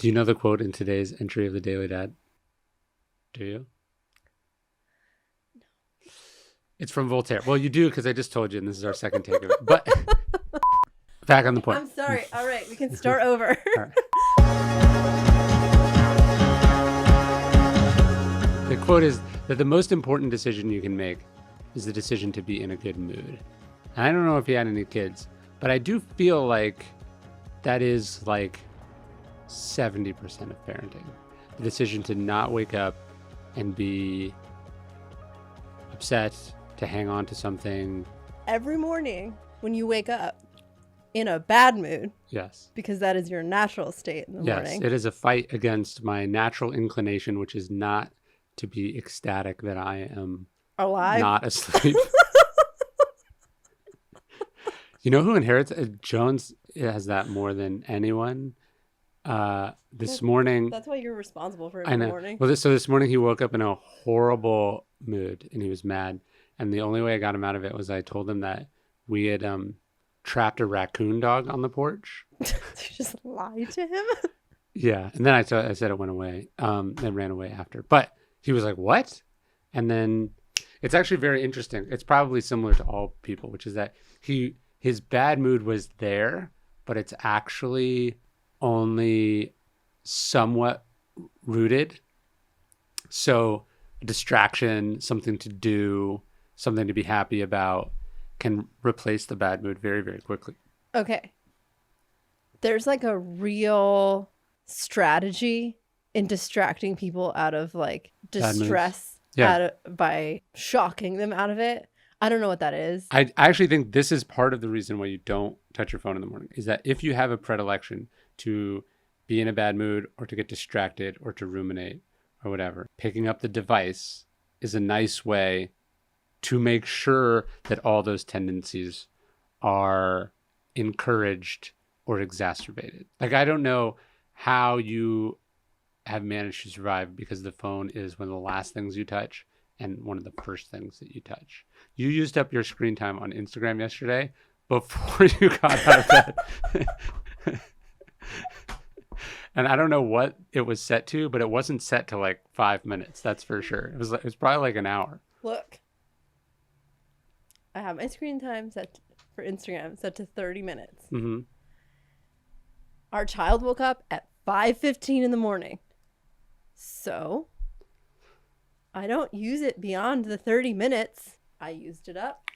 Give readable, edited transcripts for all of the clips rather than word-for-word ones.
Do you know the quote in today's entry of the Daily Dad? Do you? It's from Voltaire. Well, you do because I just told you, and this is our second take of it. But back on the point. I'm sorry. All right, we can start over. All right. The quote is that the most important decision you can make is the decision to be in a good mood. And I don't know if you had any kids, but I do feel like that is like 70% of parenting. The decision to not wake up and be upset, to hang on to something. Every morning when you wake up in a bad mood, Yes. because that is your natural state in the morning. Yes, it is a fight against my natural inclination, which is not to be ecstatic that I am Alive. not asleep. You know who inherits Jones has that more than anyone. This morning, That's why you're responsible for I every know. morning. Well, so this morning he woke up in a horrible mood and he was mad. And the only way I got him out of it was I told him that we had trapped a raccoon dog on the porch. You just lie to him? Yeah, and then I said it went away. And ran away after. But he was like, "What?" And then it's actually very interesting. It's probably similar to all people, which is that his bad mood was there, but it's actually only somewhat rooted. So a distraction, something to do, something to be happy about can replace the bad mood very, very quickly. Okay. There's like a real strategy in distracting people out of like Bad moods. distress by shocking them out of it. I don't know what that is. I actually think this is part of the reason why you don't touch your phone in the morning, is that if you have a predilection to be in a bad mood or to get distracted or to ruminate or whatever, picking up the device is a nice way to make sure that all those tendencies are encouraged or exacerbated. Like, I don't know how you have managed to survive, because the phone is one of the last things you touch and one of the first things that you touch. You used up your screen time on Instagram yesterday before you got out of bed. And I don't know what it was set to, but it wasn't set to like 5 minutes. That's for sure. It was probably like an hour. Look. I have my screen time set for Instagram set to 30 minutes. Mm-hmm. Our child woke up at 5:15 in the morning. So I don't use it beyond the 30 minutes. I used it up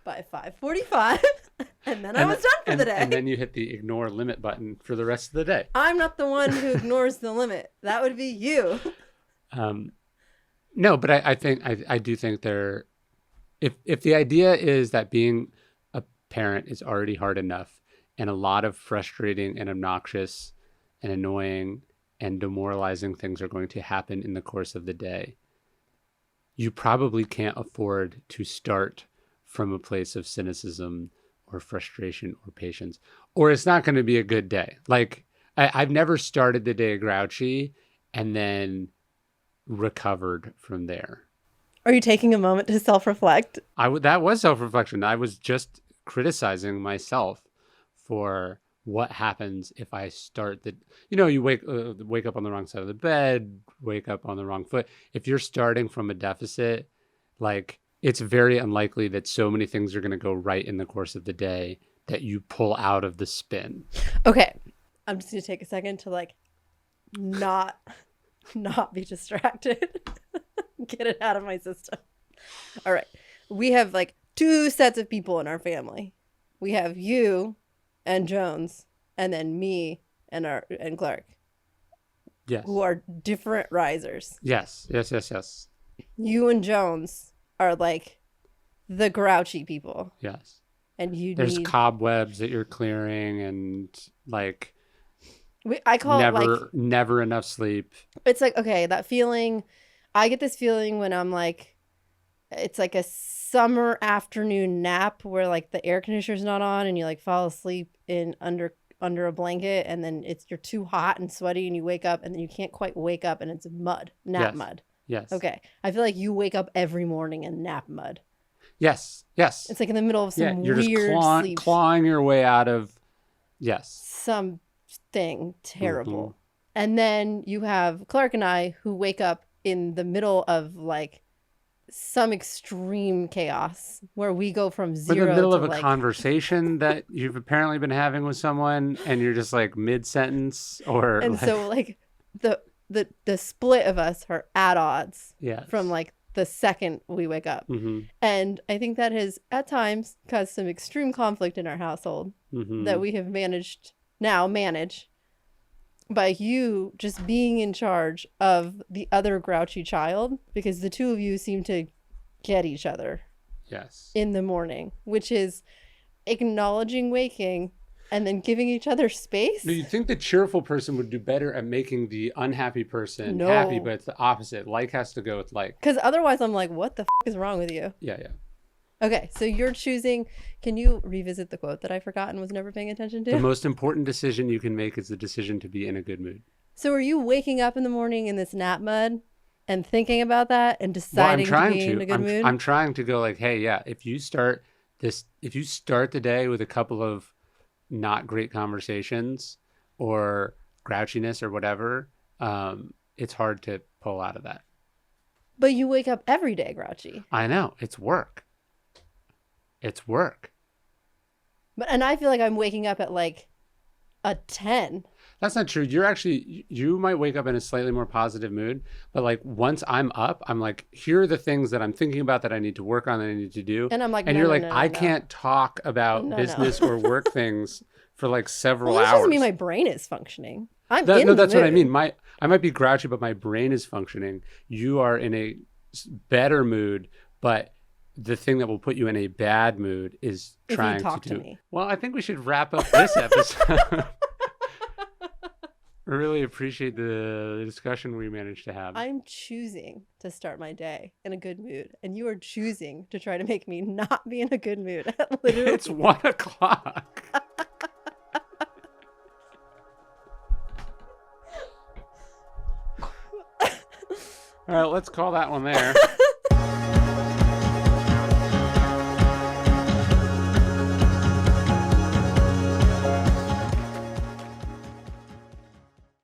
by 5:45 and then I was done for the day. And then you hit the ignore limit button for the rest of the day. I'm not the one who ignores the limit. That would be you. No, but I think I do think there, if the idea is that being a parent is already hard enough and a lot of frustrating and obnoxious and annoying and demoralizing things are going to happen in the course of the day, you probably can't afford to start from a place of cynicism or frustration or patience, or it's not going to be a good day. Like, I've never started the day grouchy and then recovered from there. Are you taking a moment to self-reflect? That was self-reflection. I was just criticizing myself for what happens if I start you wake up on the wrong side of the bed, wake up on the wrong foot. If you're starting from a deficit, like, it's very unlikely that so many things are going to go right in the course of the day that you pull out of the spin. Okay. I'm just going to take a second to like not be distracted. Get it out of my system. All right. We have like two sets of people in our family. We have you and Jones, and then me and Clark. Yes. Who are different risers. Yes. You and Jones are like the grouchy people. Yes. And there's cobwebs that you're clearing, and like I call it like never enough sleep. It's like, okay, that feeling. I get this feeling when I'm like, it's like a summer afternoon nap where like the air conditioner's not on and you like fall asleep in under a blanket, and then you're too hot and sweaty and you wake up and then you can't quite wake up and it's nap mud. Yes. Okay. I feel like you wake up every morning in nap mud. Yes. It's like in the middle of some you're weird just clawing your way out of, yes. Something terrible. And then you have Clark and I who wake up in the middle of like some extreme chaos where we go from We're zero in the middle to of a like, conversation that you've apparently been having with someone, and you're just like mid-sentence, or and like, so like the split of us are at odds yes. from like the second we wake up. Mm-hmm. And I think that has at times caused some extreme conflict in our household Mm-hmm. that we have managed by you just being in charge of the other grouchy child, because the two of you seem to get each other Yes. in the morning, which is acknowledging waking and then giving each other space. No, you'd think the cheerful person would do better at making the unhappy person No. happy, but it's the opposite. Like has to go with like. Because otherwise I'm like, what the is wrong with you? Yeah, yeah. Okay, so you're choosing. Can you revisit the quote that I forgot and was never paying attention The to? most important decision you can make is the decision to be in a good mood. So are you waking up in the morning in this nap mud and thinking about that and Well, deciding to be in a good mood? I'm trying to go like, hey, yeah, if you start the day with a couple of not great conversations or grouchiness or whatever, it's hard to pull out of that. But you wake up every day grouchy. I know. It's work. It's work. And I feel like I'm waking up at like a 10. That's not true. You might wake up in a slightly more positive mood, but like once I'm up, I'm like, here are the things that I'm thinking about that I need to work on, that I need to do. And I'm like, and no, you're no, like, no, no, I no. can't talk about No, business or work things for like several Well, that hours. doesn't mean my brain is functioning. I'm That- in no, the that's what I mood. mean. I might be grouchy, but my brain is functioning. You are in a better mood, but the thing that will put you in a bad mood is If you trying talk to to do. me. Well, I think we should wrap up this episode. I really appreciate the discussion we managed to have. I'm choosing to start my day in a good mood, and you are choosing to try to make me not be in a good mood. Literally. It's 1 o'clock. All right, let's call that one there.